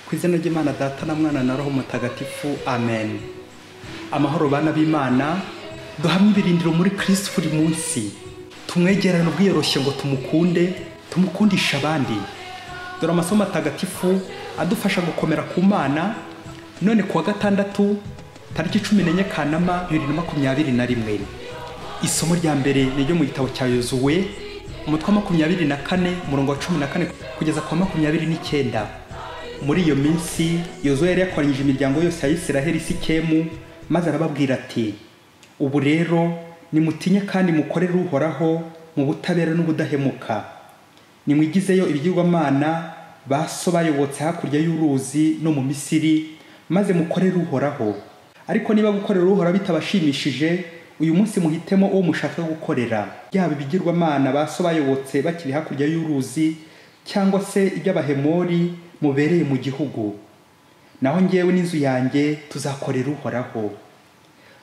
Ku izina ry'Imana Data na Mwana na Roho Mutagatifu, amen. Amahoro bana b'Imana, duhamye ibirindiro muri Kristo buri munsi, tumwegerane ubwiyoroshye ngo tumukundisha abandi. Dore amasomo atagatifu adufasha gukomera ku Mana. None kuwa gatandatu tariki 14 Kanama 2021, isomo rya mbere ni ryo mu gitabo cya Yozuwe, umutwe wa 24 umurongo wa 14 kugeza kwa 29. Muri iyo minsi Yozuwe yari yakoranyije imiryango yose ya Isiraheli i Sikemu, maze arababwira ati: ubu rero nimutinye kandi mukorere Uhoraho mu butabera n'ubudahemuka. Nimwigizeyo ibigirwamana baso bayobotse hakurya y'uruzi no mu Misiri, maze mukorere Uhoraho. Ariko niba gukorera Uhoraho bitabashimishije, uyu munsi muhitemo uwo mushaka gukorera, yaba ibigirwamana baso bayobotse bakiri hakurya y'uruzi, cyangwa se iby'abahemori mubereye mu gihugu. Naho njyewe n'inzu yanjye tuzakorera Uhoraho.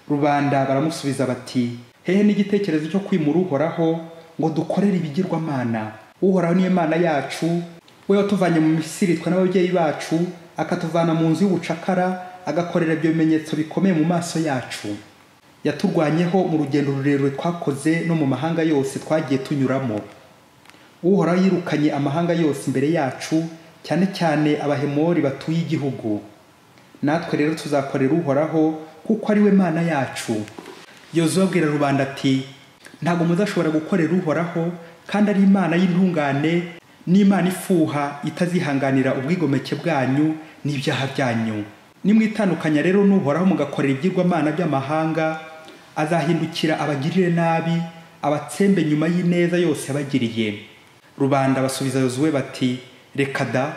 Rubanda baramusubiza bati: hehe n'igitekerezo cyo kwimura Uhoraho ngo dukorere ibigirwamana? Uhoraho niyo Mana yacu, we watuvanye mu Misiri twe n'ababyeyi bacu, akatuvana mu nzu y'ubucakara, agakorera ibyo bimenyetso bikomeye mu maso yacu. Yaturwanyeho mu rugendo rurerure twakoze no mu mahanga yose twagiye tunyuramo. Uhoraho yirukanye amahanga yose imbere yacu, cyane cyane abahemori batuye igihugu. Natwe rero tuzakorera Uhoraho kuko ari we Mana yacu. Yozuwe abwira rubanda ati: ntabwo muzashobora gukorera Uhoraho kandi ari Imana y'intungane, n'Imana ifuha itazihanganira ubwigomeke bwanyu n'ibyaha byanyu. Nimwitandukanya rero n'Uhoraho mugakorera ibyigwamana by'amahanga, azahindukira abagirire nabi, abatsembe nyuma y'ineza yose yabagiriye. Rubanda basubiza Yozuwe bati: reka da,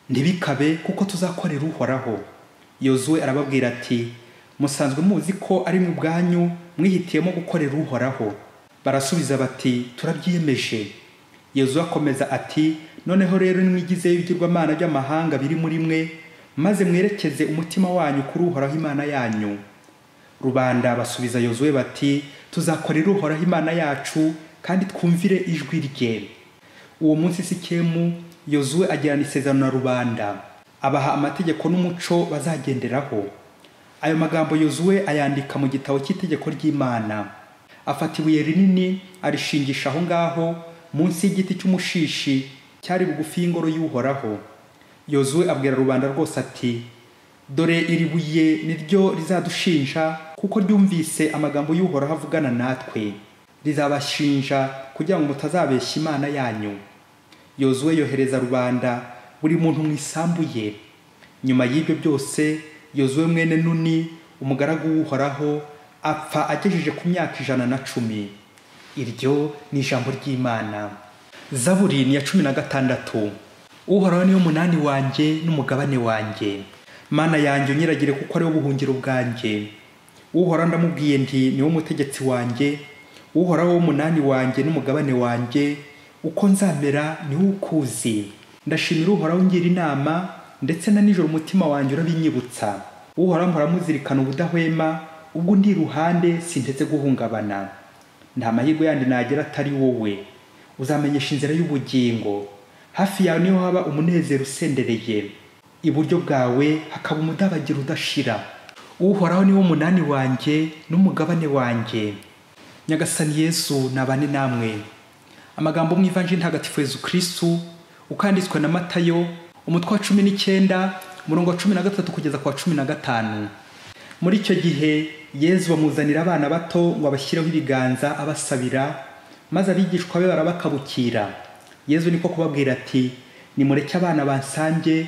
ntibikabe kuko tuzakorera Uhoraho. Yozuwe arababwira ati: musanzwe muzi ko ari mu bwanyu mwihitiyemo gukorera Uhoraho. Barasubiza bati: turabyiyemeje. Yozuwe akomeza ati: noneho rero nimwigizeyo ibigirwamana by'amahanga biri muri mwe, maze mwerekeze umutima wanyu kuri Uhoraho Imana yanyu. Rubanda basubiza Yozuwe bati: tuzakorera Uhoraho Imana yacu kandi twumvire ijwi rye. Uwo munsi Sikemu Yozuwe agirana isezerano na rubanda, abaha amategeko n'umuco bazagenderaho. Ayo magambo Yozuwe ayandika mu gitabo cy'itegeko ry'Imana. Afata ibuye rinini arishingisha aho ngaho munsi y'igiti cy'umushishi cyari bugufi y'ingoro y'Uhoraho. Yozuwe abwira rubanda rwose ati: dore iri buye niryo rizadushinja, kuko ryumvise amagambo y'Uhoraho avugana natwe. Rizabashinja kugira ngo mutazabeshya Imana yanyu. Yozuwe yohereza rubanda buri muntu mu isambu ye. Nyuma y'ibyo byose Yozuwe mwene Nuni, umugaragu w'Uhoraho, apfa agejeje ku myaka 110. Iryo ni ijambo ry'Imana. Zaburi ni ya 16. Uhoraho niyo munani wanjye n'umugabane wanjye, Mana yanjye unyiragire kuko ari wo buhungiro bwanjye. Uhoraho ndamubwiye nti ni wo mutegetsi wanjye, Uhoraho wo munani wanjye n'umugabane wanjye, uko nzamera ni wo ukuzi. Ndashimira Uhoraho ngira inama, ndetse na nijoro umutima wanjye urabinyibutsa. Uhoraho muramuzirikana ubudahwema, ubwo ndi iruhande sinteze guhungabana. Nta mahirwe yandi nagira atari wowe. Uzamenyesha inzira y'ubugingo, hafi yawe niho haba umunezero usendereye, iburyo bwawe hakaba umudabagiro udashira. Uhoraho ni wo munani wanjye n'umugabane wanjye. Nyagasani Yesu nabane namwe. Amagambo mu Ivanjili ntagatifu Yesu Kristo ukanditswe na Matayo, umutwe wa 19 umurongo wa 13 kugeza kwa 15. Muri icyo gihe Yesu bamuzanira abana bato ngo abashyireho ibiganza abasabira, maze abigishwa be barabakabukira. Yesu niko kubabwira ati: nimureke abana bansange,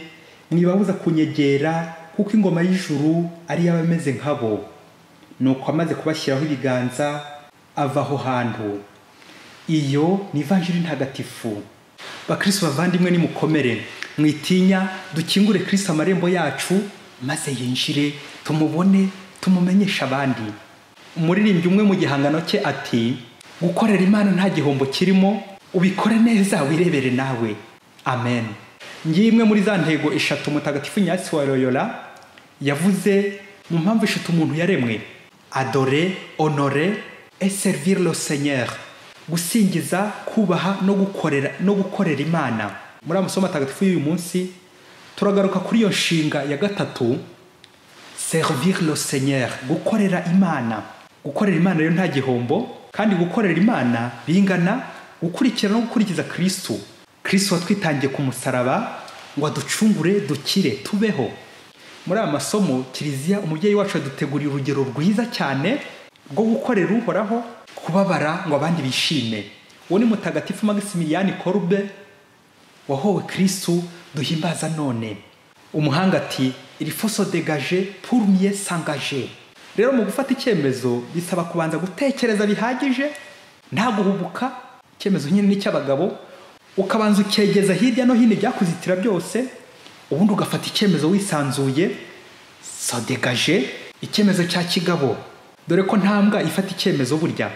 mwibabuza kunyegera, kuko ingoma y'ijuru ari y'abameze nkabo. Nuko amaze kubashyiraho ibiganza ava aho hantu. Iyo ni Ivanjili ntagatifu. Bakristo bavandimwe, nimukomere, mwitinya, dukingure Kristo amarembo yacu, maze yinjire, tumubone, tumumenyesha abandi. Umuririmbyi umwe mu gihangano cye ati: gukorera Imana nta gihombo kirimo, ubikore neza wirebere nawe. Amen. Ngimwe muri za ntego eshatu Mutagatifu Ignasi wa Loyola yavuze mu mpamvu eshatu umuntu yaremwe: adorer, honorer et servir le Seigneur. Gusingiza, kubaha no gukorera Imana. Muri amasomo atagatifu y'uyu munsi turagaruka kuri iyo nshinga ya gatatu, servir le Seigneur, gukorera Imana. Gukorera Imana rero nta gihombo, kandi gukorera Imana bingana gukurikira no gukurikiza Kristo. Kristo watwitangiye ku musaraba ngo aducungure dukire tubeho. Muri aya masomo Kiliziya umubyeyi wacu aduteguriye urugero rwiza cyane rwo gukorera Uhoraho, kubabara ngo abandi bishime. Uwo ni Mutagatifu Maximilian Kolbe wahowe Kristo duhimbaza none. Umuhanga ati il faut se dégager pour mieux s'engager. Rero mu gufata icyemezo bisaba kubanza gutekereza bihagije, nta guhubuka. Icyemezo nyine ni cy'abagabo, ukabanza ukegeza hirya no hino ibyakuzitira byose, ubundi ugafata icyemezo wisanzuye. Se dégager, icyemezo cya kigabo. Dore ko ntambwa ifata icyemezo burya.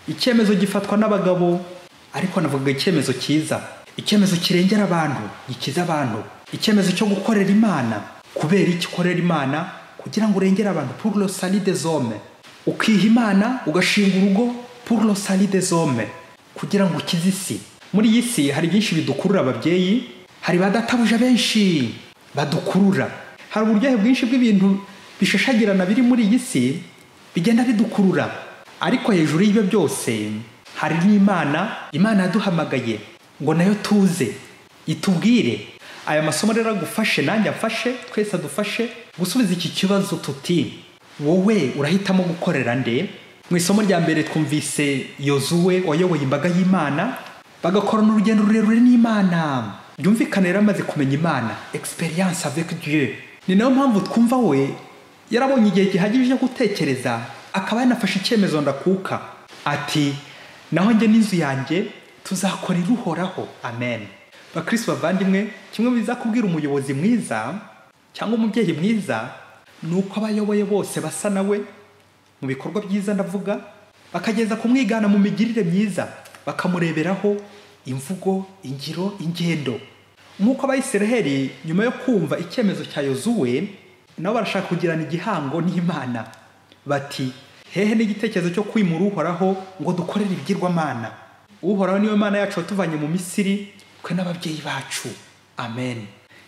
Icyemezo gifatwa n'abagabo, ariko navuga icyemezo cyiza, icyemezo kirengera abantu, gikiza abantu, icyemezo cyo gukorera Imana. Kubera iki ukorera Imana? Kugira ngo urengere abantu, pour le salut des hommes. Ukiha Imana ugashinga urugo pour le salut des hommes, kugira ngo ukize isi. Muri iyi si hari byinshi bidukurura ababyeyi, hari badatabuja benshi badukurura, hari uburyohe bwinshi bw'ibintu bishashagirana biri muri iyi si bigenda bidukurura. Ariko hejuru y'ibyo byose hari n'Imana. Imana yaduhamagaye ngo nayo tuze itubwire. Aya masomo rero agufashe, nanjye amfashe, twese adufashe gusubiza iki kibazo tuti wowe urahitamo gukorera nde? Mu isomo rya mbere twumvise Yozuwe wayoboye imbaga y'Imana bagakorana urugendo rurerure n'Imana. Byumvikana yari amaze kumenya Imana, experience avec Dieu. Ni nayo mpamvu twumva we yarabonye igihe gihagije cyo gutekereza, akaba yanafashe icyemezo ndakuka ati naho njye n'inzu yanjye tuzakorera Uhoraho. Amen. Bakristo bavandimwe, kimwe biza kubwira umuyobozi mwiza cyangwa umubyeyi mwiza ni uko abayoboye bose basa nawe mu bikorwa byiza, ndavuga bakageza kumwigana mu migirire myiza, bakamureberaho imvugo, ingiro, ingendo. Nk'uko Abayisiraheli nyuma yo kumva icyemezo cya Yozuwe nabo barashaka kugirana igihango n'Imana, bati hehe n'igitekerezo cyo kwimura Uhoraho ngo dukorere ibigirwamana. Uhoraho niwe Mana yacu watuvanye mu Misiri, twe n'ababyeyi bacu. Amen.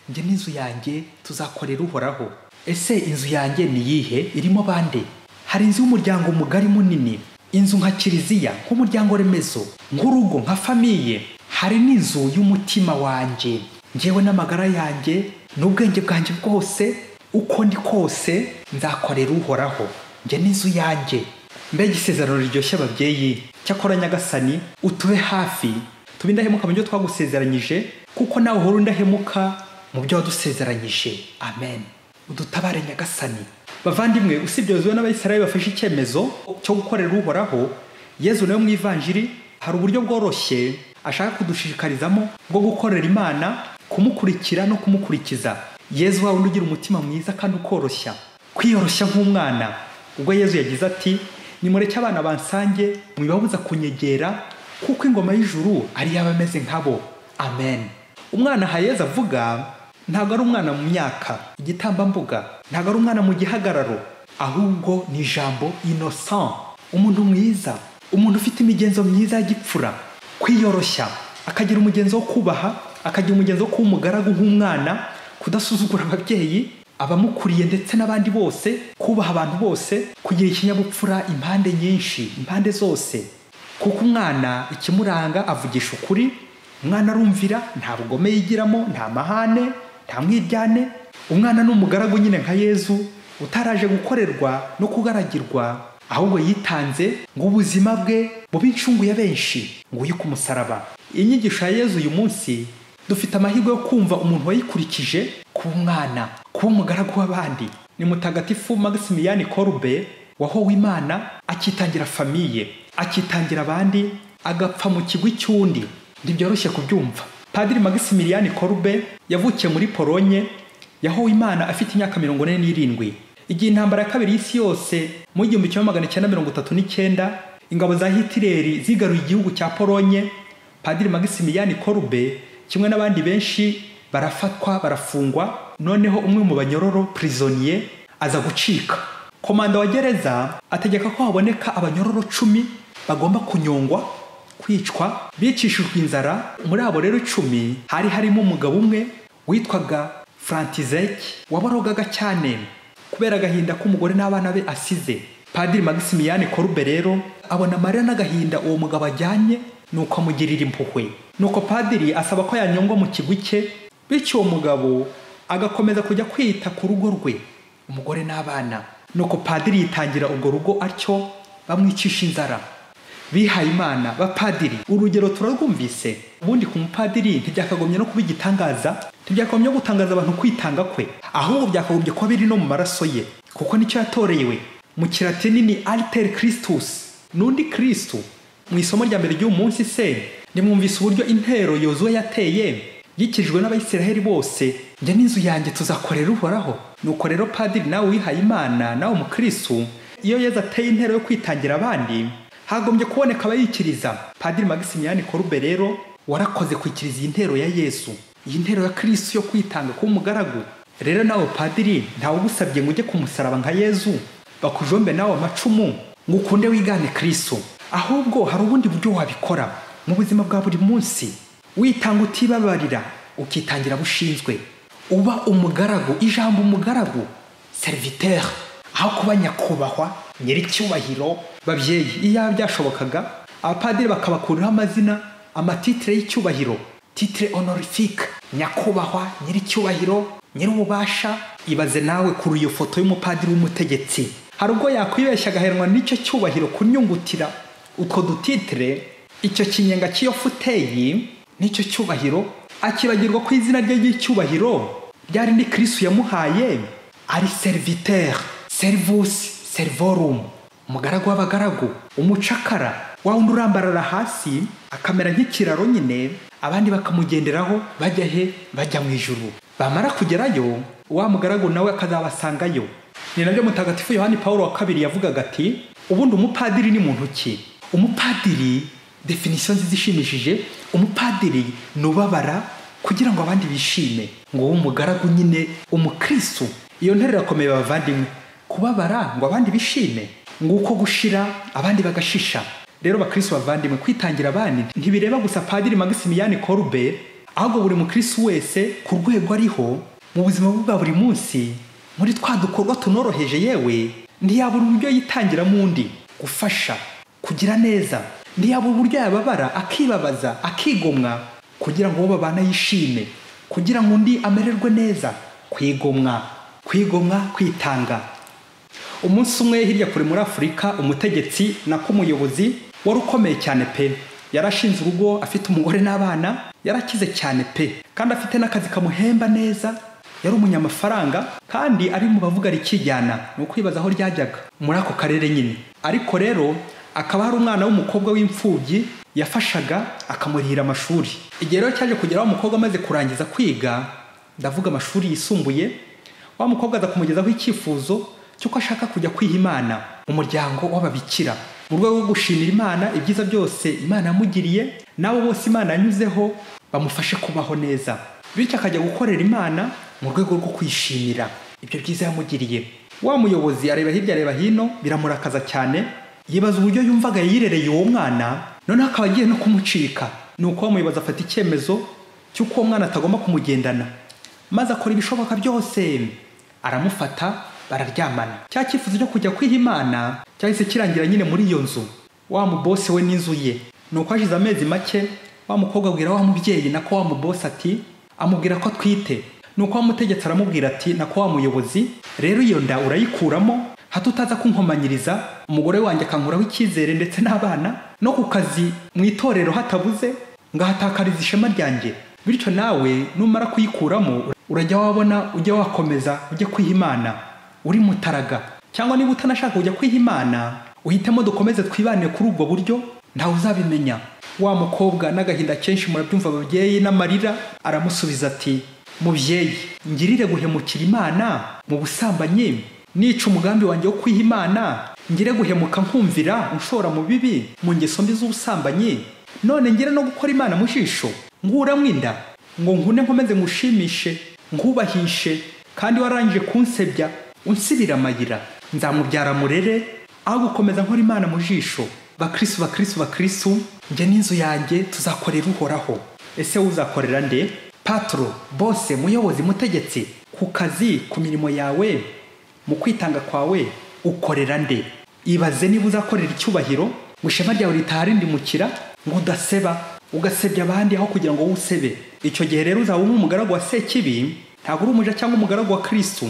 Njye n'inzu yanjye tuzakorera Uhoraho. Ese inzu yanjye ni yihe? Irimo bande? Hari inzu y'umuryango mugari munini, inzu nka Kiliziya, nk'umuryango remezo, nk'urugo, nka famiye. Hari n'inzu y'umutima wanjye, njyewe n'amagara yanjye n'ubwenge bwanjye bwose, uko ndi kose nzakorera Uhoraho, njye n'inzu yanjye. Mbega isezerano riryoshye ababyeyi. Cyakora Nyagasani utube hafi, tube indahemuka mu byo twagusezeranyije, kuko nawe uhora undahemuka mu byo wadusezeranyije. Amen. Udutabare Nyagasani. Bavandimwe, usibye Yozuwe n'Abayisiraheli bafashe icyemezo cyo gukorera Uhoraho, Yezu nawe mu Ivanjiri hari uburyo bworoshye ashaka kudushishikarizamo bwo gukorera Imana, kumukurikira no kumukurikiza. Yezu wawe ugira umutima mwiza kandi ukoroshya, kwiyoroshya nk'umwana. Ubwo Yezu yagize ati nimureke abana bansange, mwibabuza kunyegera, kuko ingoma y'ijuru ari y'abameze nkabo. Amen. Umwana aha Yezu avuga ntabwo ari umwana mu myaka, igitambambuga, ntabwo ari umwana mu gihagararo, ahubwo ni ijambo innocent, umuntu mwiza, umuntu ufite imigenzo myiza y'igipfura, kwiyoroshya, akagira umugenzo wo kubaha, akagira umugenzo wo kuba umugaragu nk'umwana, kudasuzugura ababyeyi, abamukuriye ndetse n'abandi bose, kubaha abantu bose, kugira ikinyabupfura impande nyinshi, impande zose. Kuko umwana ikimuranga avugisha ukuri, umwana arumvira, nta bugome yigiramo, nta mahane, nta mwiryane. Umwana ni umugaragu nyine nka Yezu, utaraje gukorerwa no kugaragirwa, ahubwo yitanze ngo ubuzima bwe bube incungu ya benshi, nguyu ku musaraba. Inyigisho ya Yezu uyu munsi dufite amahirwe yo kumva umuntu wayikurikije, kuba umwana, kuba umugaragu w'abandi. Ni Mutagatifu Maximilian Kolbe wahowe Imana, akitangira famiye, akitangira abandi, agapfa mu kigwi cy'undi. Ntibyoroshye kubyumva. Padiri Maximilian Kolbe yavukiye muri Polonye, yahowe Imana afite imyaka 47. Igihe intambara ya kabiri y'isi yose mu 1939 ingabo za Hitler zigaruye igihugu cya Polonye, Padiri Maximilian Kolbe kimwe n'abandi benshi barafatwa, barafungwa. Noneho umwe mu banyororo prisonnier aza gucika. Komanda wa gereza ategeka ko haboneka abanyororo 10 bagomba kunyongwa, kwicwa, bicishijwe inzara. Muri abo rero 10 hari harimo umugabo umwe witwaga František wabarogaga cyane kubera agahinda k'umugore n'abana be asize. Padiri Maximilian Kolbe rero abona amarira n'agahinda uwo mugabo ajyanye, nuko amugirira impuhwe. Nuko padiri asaba ko yanyongwa mu kigwi cye, bityo uwo mugabo agakomeza kujya kwita ku rugo rwe, umugore n'abana. Nuko padiri yitangira urwo rugo atyo, bamwicisha inzara. Bihaye Imana bapadiri urugero turarwumvise. Ubundi ku mupadiri ntibyakagombye no kuba igitangaza, ntibyakagombye gutangaza abantu kwitanga kwe, ahubwo byakagombye kuba biri no mu maraso ye, kuko nicyo yatoreyewe. Mu Kilatini ni alter Christus, nundi Kristo. Mu isomo rya mbere ry'uyu munsi se nimwumvise uburyo intero Yozuwe yateye yikijwe n'Abayisiraheli bose, njye n'inzu yanjye tuzakorera Uhoraho. Nuko rero padiri nawe wihaye Imana, nawe mu Kristo, iyo Yesu ateye intero yo kwitangira abandi, hagombye kuboneka abayikiriza. Padiri Maximilian Kolbe rero warakoze kwikiriza iyi ntero ya Yesu, iyi ntero ya Kristo yo kwitanga kuba umugaragu. Rero nawe padiri ntawe ugusabye ngo ujye ku musaraba nka Yesu bakujombe nawe amacumu ngo ukunde wigane Kristo, ahubwo hari ubundi buryo wabikora mu buzima bwa buri munsi. Witanga utibabarira, ukitangira bushinzwe, uba umugaragu. Ijambo umugaragu serviteur, aho kuba nyakubahwa nyiricyubahiro. Babyeyi, iyo byashobokaga abapadiri bakabakuriraho amazina, amatitre y'icyubahiro, titre honorifique, nyakubahwa, nyiricyubahiro, nyirububasha. Ibaze nawe kuri iyo foto y'umupadiri w'umutegetsi, hari ubwo yakwibeshya agaheranwa n'icyo cyubahiro kunyungutira utwo dutitre, icyo kinyenga cy'iyo futeyi n'icyo cyubahiro, akibagirwa ku izina rye ry'icyubahiro ryari ni Kristo yamuhaye, ari serviteur, servus servorum, umugaragu w'abagaragu, umucakara, wa wundi urambarara hasi akamera nk'ikiraro nyine, abandi bakamugenderaho bajya he? Bajya mu ijuru. Bamara kugerayo wa mugaragu nawe akazabasangayo. Ni nabyo Mutagatifu Yohani Pawulo wa kabiri yavugaga ati, ubundi umupadiri ni muntu ki? Umupadiri, definition nziza ishimishije, umupadiri nubabara kugira ngo abandi bishime, ngo umugaragu nyine umukristo. Iyo ntero irakomeye bavandimwe, kubabara ngo abandi bishime, nguko gushira abandi bagashisha. Rero bakristo bavandimwe, kwitangira abandi ntibireba gusa Padiri Maximilian Kolbe, ahubwo buri mukristo wese ku rwego ariho mu buzima bwa buri munsi, muri twa dukorwa tunoroheje, yewe ntiyabura uburyo yitangiramo undi, gufasha, kugira neza. Ntiyabura uburyo yababara, akibabaza, akigomwa, kugira ngo uwo babana yishime, kugira ngo undi amererwe neza. Kwigomwa, kwitanga. Umunsi umwe hirya kure muri Afurika, umutegetsi nako umuyobozi wari ukomeye cyane pe, yarashinze urugo, afite umugore n'abana, yarakize cyane pe, kandi afite n'akazi kamuhemba neza, yari umunyamafaranga, kandi ari mu bavuga rikijyana, ni ukwibaza aho ryajyaga muri ako karere nyine. Ariko rero akaba hari umwana w'umukobwa w'imfubyi yafashaga akamurihira amashuri. Igihe rero cyaje kugera wa mukobwa amaze kurangiza kwiga, ndavuga amashuri yisumbuye, wa mukobwa aza kumugezaho icyifuzo cyuko ashaka kujya kwiha Imana mu muryango w'ababikira, mu rwego rwo gushimira Imana ibyiza byose Imana yamugiriye, nabo bose Imana yanyuzeho bamufashe kubaho neza, bityo akajya gukorera Imana mu rwego rwo kwishimira ibyo byiza yamugiriye. Wa muyobozi areba hirya areba hino, biramurakaza cyane, yibaza uburyo yumvaga yirereye uwo mwana, noneho akaba agiye no kumucika. Nuko wa muyobozi afata icyemezo cy'uko uwo mwana atagomba kumugendana, maze akora ibishoboka byose, aramufata, bararyamana. Cya cyifuzo cyo kujya kwiha Imana cyahise kirangira nyine muri iyo nzu, wa mubose we n'inzu ye. Nuko hashize amezi make, wa mukobwa abwira wa mubyeyi nako wa mubose ati, amubwira ko atwite. Nuko wa mutegetsi aramubwira ati, nako wa muyobozi, rero iyo nda urayikuramo, hato utaza kunkomanyiriza, umugore wanjye akankuraho icyizere ndetse n'abana, no ku kazi mu itorero hatabuze ngahatakariza ishema ryanjye. Bityo nawe numara kuyikuramo urajya wabona ujye wakomeza ujye kwiha Imana uri mutaraga, cyangwa niba utanashaka kujya kwiha Imana uhitemo dukomeze twibanire kuri ubwo buryo, ntawe uzabimenya. Wa mukobwa n'agahinda kenshi murabyumva ababyeyi n'amarira, aramusubiza ati, mubyeyi, ngirire guhemukira Imana mu busambanyi, nica umugambi wanjye wo kwiha Imana, ngire guhemuka nkumvira unshora mu bibi, mu ngeso mbi z'ubusambanyi, none ngire no gukora Imana mu jisho, nguramwo inda ngo nkune nkomeze ngushimishe nkubahishe, kandi warangije kunsebya unsibira amayira, nzamubyara murere aho gukomeza nkora Imana mu jisho. Bakristo bakristo bakristo, njye n'inzu yanjye tuzakorera Uhoraho. Ese uzakorera nde? patro, bose, muyobozi, mutegetsi, ku kazi, ku mirimo yawe, mu kwitanga kwawe ukorera nde? Ibaze niba uzakorera icyubahiro ngo ishema ryawe ritaharindimukira, ngo udaseba ugasebya abandi aho kugira ngo usebe. Icyo gihe rero uzaba umugaragu wa Sekibi, ntabwo uri umuja cyangwa umugaragu wa Kristo.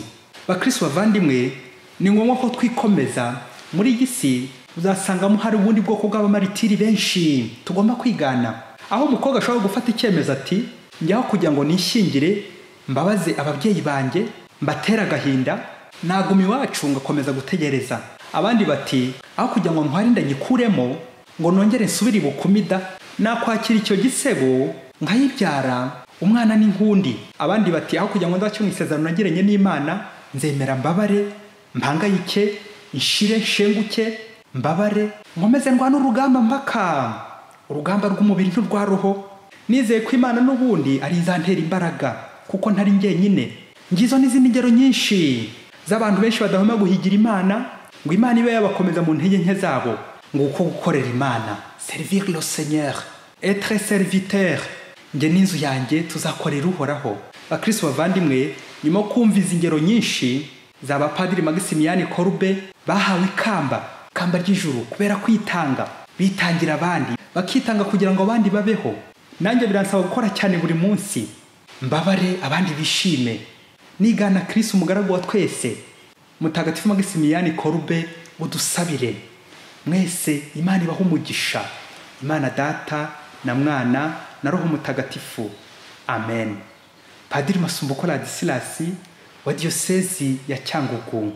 Bakristo bavandimwe, ni ngombwa ko twikomeza. Muri iyi si uzasangamo hari ubundi bwoko bw'abamaritiri benshi tugomba kwigana, aho umukobwa ashobora gufata icyemezo ati njyaho kugira ngo nishyingire mbabaze ababyeyi banjye mbatera agahinda, naguma iwacu ngakomeza gutegereza. Abandi bati aho kugira ngo ntware inda nyikuremo ngo nongere nsubire bukumida, nakwakira icyo gisebo nkayibyara umwana n'inkundi. Abandi bati aho kugira ngo ndace mu isezerano nagiranye n'Imana nzemera mbabare, mpangayike, inshire nshenguke, mbabare, nkomeze ndwana urugamba mpaka urugamba rw'umubiri n'urwa roho, nizeye ko Imana n'ubundi ari izantera imbaraga kuko ntari njyenyine. Ngizo n'izindi ngero nyinshi z'abantu benshi badahwema guhigira Imana ngo Imana ibe yabakomeza mu ntege nke zabo, ngo uko gukorera Imana, servir le Seigneur, être serviteur. Nge n'inzu yanjye tuzakorera Uhoraho. Bakristo bavandimwe, nyuma kumva izi ngero nyinshi z'abapadiri Maximilian Kolbe bahawe ikamba ry'ijuru kubera kwitanga, bitangira abandi, bakitanga kugira ngo abandi babeho. Nanjye biransaba gukora cyane buri munsi, mbabare abandi bishime, nigana Kristo umugaragu wa twese. Mutagatifu Maximilian Kolbe udusabire. Mwese Imana ibaha umugisha. Imana Data na Mwana na Roho Mutagatifu. Amen. Padiri Masumbuko Ladislas wa Diocese ya Cyangugu.